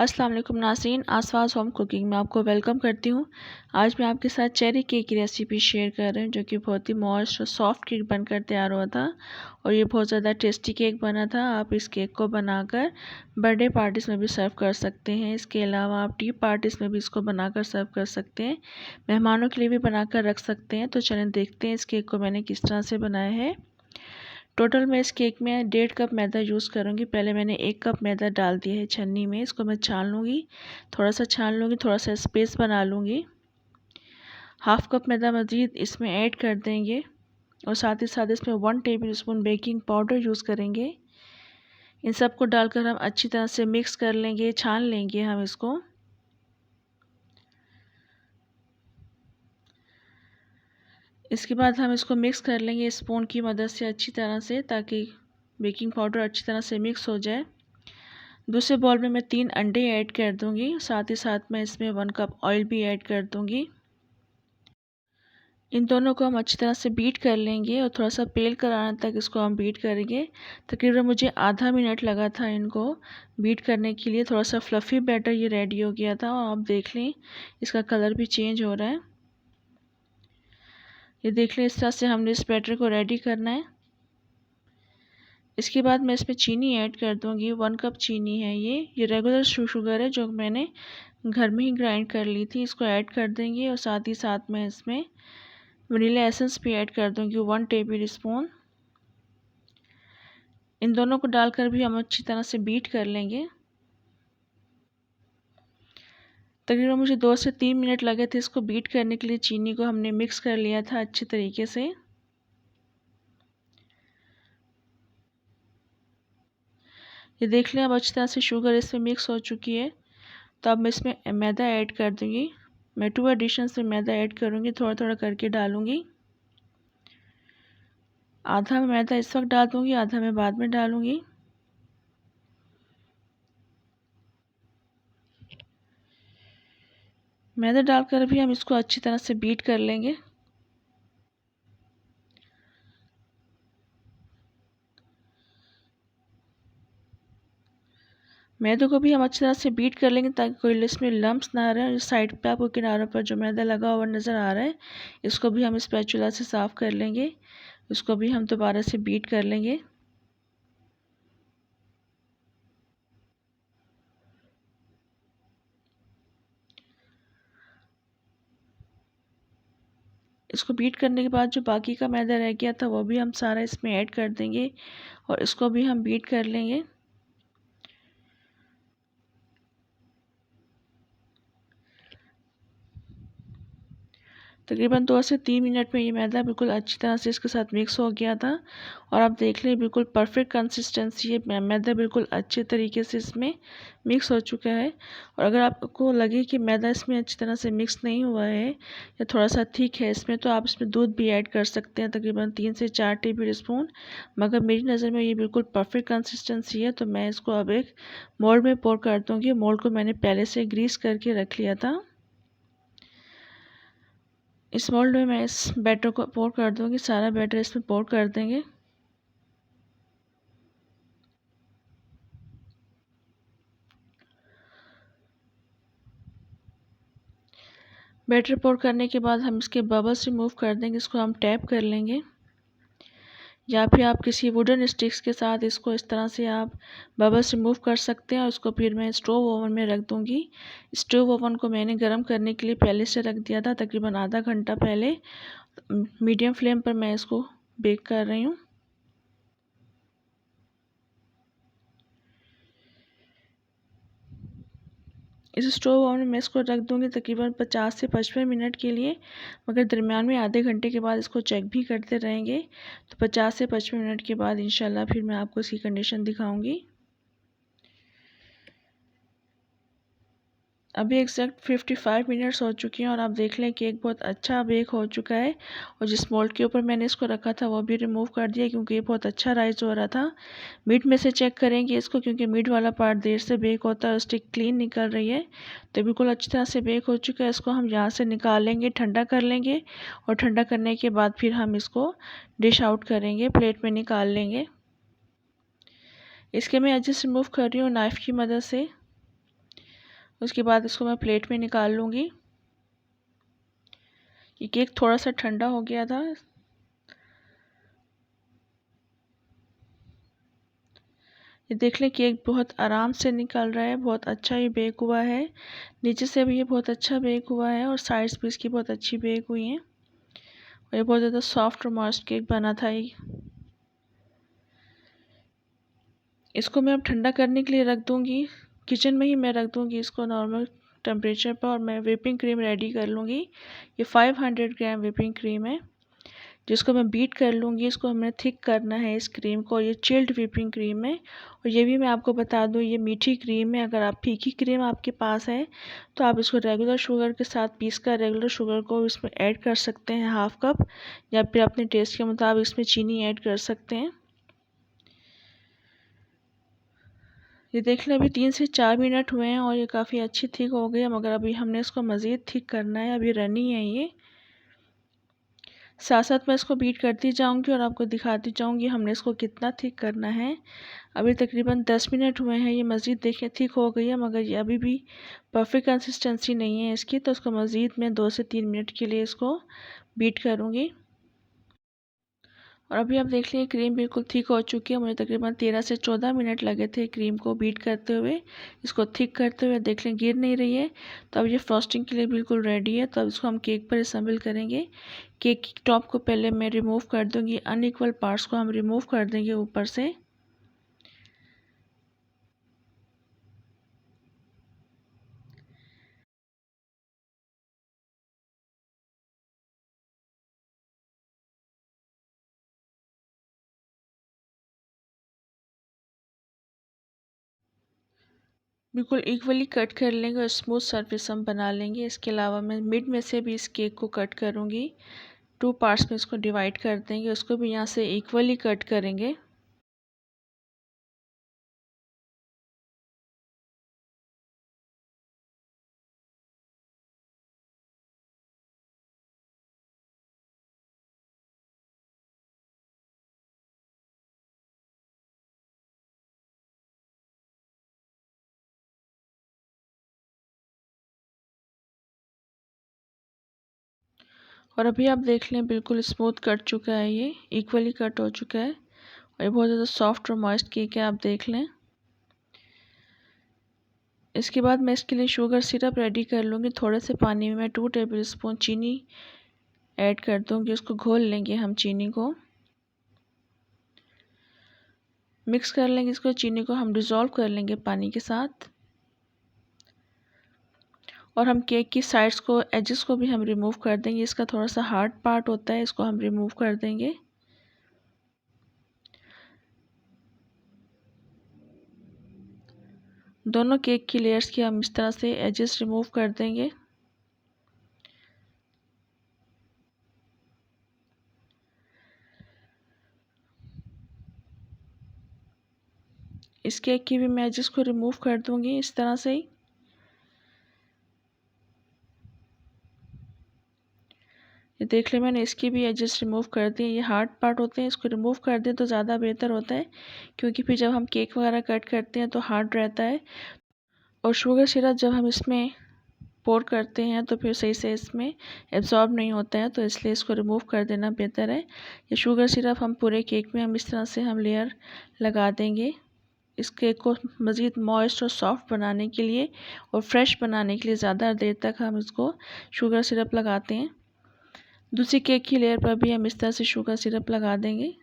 अस्सलाम वालेकुम नाज़रीन, आसवास होम कुकिंग में आपको वेलकम करती हूँ। आज मैं आपके साथ चेरी केक की रेसिपी शेयर कर रही हूँ, जो कि बहुत ही मॉइस्ट और सॉफ्ट केक बनकर तैयार हुआ था और ये बहुत ज़्यादा टेस्टी केक बना था। आप इस केक को बनाकर बर्थडे पार्टीज़ में भी सर्व कर सकते हैं। इसके अलावा आप टी पार्टीज़ में भी इसको बनाकर सर्व कर सकते हैं, मेहमानों के लिए भी बनाकर रख सकते हैं। तो चलें देखते हैं इस केक को मैंने किस तरह से बनाया है। टोटल मैं इस केक में 1.5 कप मैदा यूज़ करूँगी। पहले मैंने 1 कप मैदा डाल दिया है छन्नी में, इसको मैं छान लूँगी। थोड़ा सा छान लूँगी, थोड़ा सा स्पेस बना लूँगी। हाफ़ कप मैदा मज़ीद इसमें ऐड कर देंगे और साथ ही साथ इसमें 1 table spoon baking powder use करेंगे। इन सबको डालकर हम अच्छी तरह से मिक्स कर लेंगे, छान लेंगे हम इसको। इसके बाद हम इसको मिक्स कर लेंगे स्पून की मदद से अच्छी तरह से, ताकि बेकिंग पाउडर अच्छी तरह से मिक्स हो जाए। दूसरे बाउल में मैं 3 अंडे ऐड कर दूंगी। साथ ही साथ मैं इसमें 1 कप ऑयल भी ऐड कर दूंगी। इन दोनों को हम अच्छी तरह से बीट कर लेंगे और थोड़ा सा पेल कर आने तक इसको हम बीट करेंगे। तकरीबन मुझे आधा मिनट लगा था इनको बीट करने के लिए। थोड़ा सा फ्लफ़ी बैटर ये रेडी हो गया था और आप देख लें इसका कलर भी चेंज हो रहा है। ये देख लें, इस तरह से हमने इस बैटर को रेडी करना है। इसके बाद मैं इसमें चीनी ऐड कर दूंगी। 1 कप चीनी है ये रेगुलर शुगर है जो मैंने घर में ही ग्राइंड कर ली थी। इसको ऐड कर देंगे और साथ ही साथ मैं इसमें वनीला एसेंस भी ऐड कर दूंगी 1 टेबल स्पून। इन दोनों को डालकर भी हम अच्छी तरह से बीट कर लेंगे। तकरीबन मुझे 2 से 3 मिनट लगे थे इसको बीट करने के लिए। चीनी को हमने मिक्स कर लिया था अच्छी तरीके से। ये देख लें, अब अच्छी तरह से शुगर इसमें मिक्स हो चुकी है। तो अब मैं इसमें मैदा ऐड कर दूंगी। मैं 2 एडिशंस में मैदा ऐड करूंगी, थोड़ा थोड़ा करके डालूंगी। आधा मैं मैदा इस वक्त डाल दूंगी, आधा मैं बाद में डालूंगी। मैदा डालकर भी हम इसको अच्छी तरह से बीट कर लेंगे। मैदे को भी हम अच्छी तरह से बीट कर लेंगे ताकि कोई इसमें लम्प्स ना रहे। साइड पे आपको किनारों पर जो मैदा लगा हुआ नज़र आ रहा है, इसको भी हम स्पैचुला से साफ़ कर लेंगे। इसको भी हम दोबारा से बीट कर लेंगे। इसको बीट करने के बाद जो बाकी का मैदा रह गया था वो भी हम सारा इसमें ऐड कर देंगे और इसको भी हम बीट कर लेंगे। तकरीबन 2 से 3 मिनट में ये मैदा बिल्कुल अच्छी तरह से इसके साथ मिक्स हो गया था और आप देख लें बिल्कुल परफेक्ट कंसिस्टेंसी है। मैदा बिल्कुल अच्छे तरीके से इसमें मिक्स हो चुका है। और अगर आपको लगे कि मैदा इसमें अच्छी तरह से मिक्स नहीं हुआ है या थोड़ा सा थिक है इसमें, तो आप इसमें दूध भी ऐड कर सकते हैं, तकरीबन 3 से 4 टेबल स्पून। मगर मेरी नज़र में ये बिल्कुल परफेक्ट कंसिस्टेंसी है। तो मैं इसको अब एक मोल्ड में पोर कर दूँगी। मोल्ड को मैंने पहले से ग्रीस करके रख लिया था। इस मोल्ड में मैं इस बैटर को पोर कर दूंगी। सारा बैटर इसमें पोर कर देंगे। बैटर पोर करने के बाद हम इसके बबल्स रिमूव कर देंगे। इसको हम टैप कर लेंगे या फिर आप किसी वुडन स्टिक्स के साथ इसको इस तरह से आप बबल्स रिमूव कर सकते हैं। और इसको फिर मैं स्टोव ओवन में रख दूंगी। स्टोव ओवन को मैंने गर्म करने के लिए पहले से रख दिया था, तकरीबन आधा घंटा पहले। मीडियम फ्लेम पर मैं इसको बेक कर रही हूँ। इस स्टोव ओवन में मैं इसको रख दूंगी तकरीबन 50 से 55 मिनट के लिए, मगर दरमियान में आधे घंटे के बाद इसको चेक भी करते रहेंगे। तो 50 से 55 मिनट के बाद इंशाल्लाह फिर मैं आपको इसकी कंडीशन दिखाऊंगी। अभी एग्जैक्ट 55 मिनट्स हो चुकी हैं और आप देख लें केक बहुत अच्छा बेक हो चुका है। और जिस मोल्ड के ऊपर मैंने इसको रखा था वो भी रिमूव कर दिया, क्योंकि ये बहुत अच्छा राइज हो रहा था। मिड में से चेक करेंगे इसको, क्योंकि मिड वाला पार्ट देर से बेक होता है और स्टिक क्लीन निकल रही है। तो बिल्कुल अच्छी तरह से बेक हो चुका है। इसको हम यहाँ से निकाल लेंगे, ठंडा कर लेंगे और ठंडा करने के बाद फिर हम इसको डिश आउट करेंगे, प्लेट में निकाल लेंगे। इसके मैं एजेस रिमूव कर रही हूँ नाइफ़ की मदद से। उसके बाद इसको मैं प्लेट में निकाल लूँगी। ये केक थोड़ा सा ठंडा हो गया था। ये देख लें केक बहुत आराम से निकल रहा है, बहुत अच्छा ये बेक हुआ है। नीचे से भी ये बहुत अच्छा बेक हुआ है और साइड्स भी इसकी बहुत अच्छी बेक हुई हैं। और ये बहुत ज़्यादा सॉफ्ट और मॉइस्ट केक बना था ये। इसको मैं अब ठंडा करने के लिए रख दूँगी। किचन में ही मैं रख दूँगी इसको नॉर्मल टेम्परेचर पर, और मैं व्हिपिंग क्रीम रेडी कर लूँगी। ये 500 ग्राम व्हिपिंग क्रीम है जिसको मैं बीट कर लूँगी। इसको हमें थिक करना है इस क्रीम को। ये चिल्ड व्हिपिंग क्रीम है। और ये भी मैं आपको बता दूँ, ये मीठी क्रीम है। अगर आप फीकी क्रीम आपके पास है तो आप इसको रेगुलर शुगर के साथ पीस कर रेगुलर शुगर को इसमें ऐड कर सकते हैं, हाफ कप, या फिर अपने टेस्ट के मुताबिक इसमें चीनी ऐड कर सकते हैं। ये देख लें अभी 3 से 4 मिनट हुए हैं और ये काफ़ी अच्छी थिक हो गई है, मगर अभी हमने इसको मज़ीद थिक करना है, अभी रनी है ये। साथ साथ मैं इसको बीट करती जाऊंगी और आपको दिखाती जाऊंगी हमने इसको कितना थिक करना है। अभी तकरीबन 10 मिनट हुए हैं। ये मज़ीद देखें थिक हो गई है, मगर ये अभी भी परफेक्ट कंसिस्टेंसी नहीं है इसकी, तो इसको मज़ीद मैं 2 से 3 मिनट के लिए इसको बीट करूँगी। और अभी आप देख लीजिए क्रीम बिल्कुल थिक हो चुकी है। मुझे तकरीबन 13 से 14 मिनट लगे थे क्रीम को बीट करते हुए, इसको थिक करते हुए। देख लें गिर नहीं रही है, तो अब ये फ्रॉस्टिंग के लिए बिल्कुल रेडी है। तो अब इसको हम केक पर असेंबल करेंगे। केक की टॉप को पहले मैं रिमूव कर दूँगी, अनइक्वल पार्ट्स को हम रिमूव कर देंगे ऊपर से। बिल्कुल इक्वली कट कर लेंगे और स्मूथ सरफेस हम बना लेंगे। इसके अलावा मैं मिड में से भी इस केक को कट करूँगी। 2 पार्ट्स में इसको डिवाइड कर देंगे, उसको भी यहाँ से इक्वली कट करेंगे। और अभी आप देख लें बिल्कुल स्मूथ कट चुका है, ये इक्वली कट हो चुका है और ये बहुत ज़्यादा सॉफ्ट और मॉइस्ट केक है, आप देख लें। इसके बाद मैं इसके लिए शुगर सिरप रेडी कर लूँगी। थोड़े से पानी में मैं 2 टेबल स्पून चीनी ऐड कर दूँगी। उसको घोल लेंगे हम चीनी को, मिक्स कर लेंगे। इसको चीनी को हम डिज़ोल्व कर लेंगे पानी के साथ। और हम केक की साइड्स को, एजेस को भी हम रिमूव कर देंगे। इसका थोड़ा सा हार्ड पार्ट होता है, इसको हम रिमूव कर देंगे। दोनों केक की लेयर्स की हम इस तरह से एजेस रिमूव कर देंगे। इस केक की भी मैं एजेस को रिमूव कर दूंगी इस तरह से ही। ये देख ले मैंने इसकी भी एजेस रिमूव कर दिए। ये हार्ड पार्ट होते हैं, इसको रिमूव कर दें तो ज़्यादा बेहतर होता है, क्योंकि फिर जब हम केक वगैरह कट करते हैं तो हार्ड रहता है। और शुगर सिरप जब हम इसमें पोर करते हैं तो फिर सही से इसमें एब्जॉर्ब नहीं होता है, तो इसलिए इसको रिमूव कर देना बेहतर है। ये शुगर सिरप हम पूरे केक में हम इस तरह से हम लेयर लगा देंगे। इस केक को मज़ीद मॉइस्ट और सॉफ्ट बनाने के लिए और फ्रेश बनाने के लिए ज़्यादा देर तक हम इसको शुगर सिरप लगाते हैं। दूसरी केक की लेयर पर भी हम इस तरह से शुगर सिरप लगा देंगे।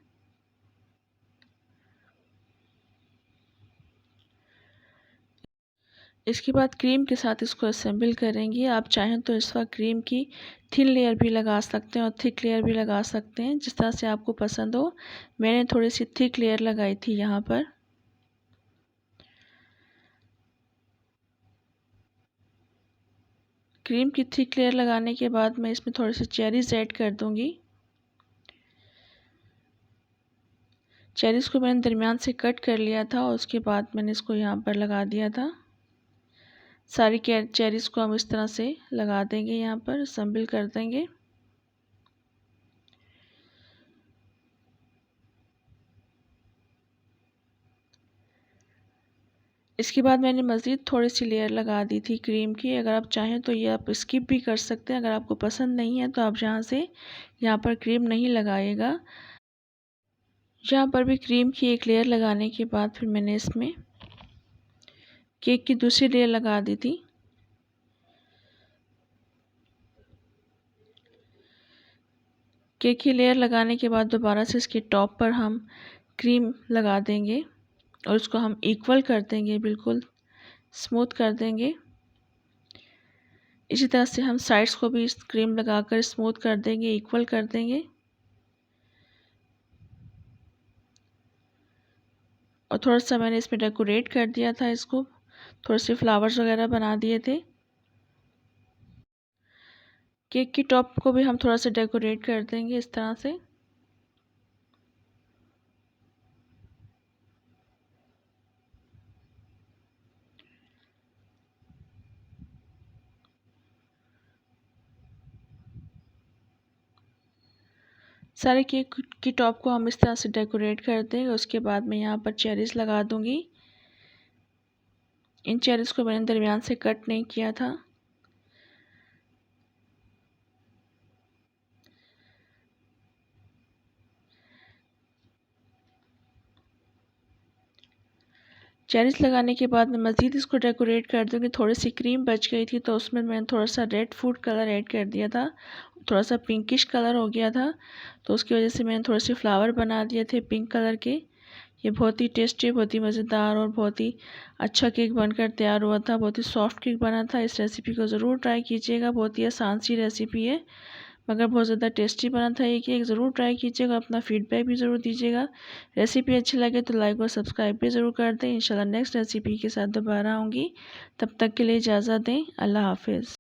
इसके बाद क्रीम के साथ इसको असेंबल करेंगे। आप चाहें तो इस वक्त क्रीम की थिन लेयर भी लगा सकते हैं और थिक लेयर भी लगा सकते हैं, जिस तरह से आपको पसंद हो। मैंने थोड़ी सी थिक लेयर लगाई थी यहाँ पर। क्रीम की थिक लेयर लगाने के बाद मैं इसमें थोड़े से चेरीज़ ऐड कर दूँगी। चेरीज़ को मैंने दरमियान से कट कर लिया था और उसके बाद मैंने इसको यहाँ पर लगा दिया था। सारी चेरीज़ को हम इस तरह से लगा देंगे, यहाँ पर असेंबल कर देंगे। इसके बाद मैंने मज़ीद थोड़ी सी लेयर लगा दी थी क्रीम की। अगर आप चाहें तो ये आप स्किप भी कर सकते हैं। अगर आपको पसंद नहीं है तो आप यहाँ पर क्रीम नहीं लगाइएगा। यहाँ पर भी क्रीम की एक लेयर लगाने के बाद फिर मैंने इसमें केक की दूसरी लेयर लगा दी थी। केक की लेयर लगाने के बाद दोबारा से इसके टॉप पर हम क्रीम लगा देंगे और उसको हम इक्वल कर देंगे, बिल्कुल स्मूथ कर देंगे। इसी तरह से हम साइड्स को भी इस क्रीम लगाकर स्मूथ कर देंगे, इक्वल कर देंगे। और थोड़ा सा मैंने इसमें डेकोरेट कर दिया था, इसको थोड़े से फ्लावर्स वगैरह बना दिए थे। केक की टॉप को भी हम थोड़ा सा डेकोरेट कर देंगे इस तरह से। सारे केक की टॉप को हम इस तरह से डेकोरेट कर देंगे। उसके बाद मैं यहाँ पर चेरीज़ लगा दूँगी। इन चेरीज़ को मैंने दरमियान से कट नहीं किया था। चेरीज़ लगाने के बाद मैं मज़ीद इसको डेकोरेट कर दूँगी। थोड़ी सी क्रीम बच गई थी तो उसमें मैंने थोड़ा सा रेड फूड कलर ऐड कर दिया था। थोड़ा सा पिंकिश कलर हो गया था तो उसकी वजह से मैंने थोड़े से फ्लावर बना दिए थे पिंक कलर के। ये बहुत ही टेस्टी, बहुत ही मज़ेदार और बहुत ही अच्छा केक बनकर तैयार हुआ था। बहुत ही सॉफ्ट केक बना था। इस रेसिपी को ज़रूर ट्राई कीजिएगा। बहुत ही आसान सी रेसिपी है मगर बहुत ज़्यादा टेस्टी बना था ये केक। ज़रूर ट्राई कीजिएगा। अपना फीडबैक भी ज़रूर दीजिएगा। रेसिपी अच्छी लगे तो लाइक और सब्सक्राइब भी ज़रूर कर दें। इंशाल्लाह नेक्स्ट रेसिपी के साथ दोबारा आऊँगी। तब तक के लिए इजाज़त दें। अल्लाह हाफिज़।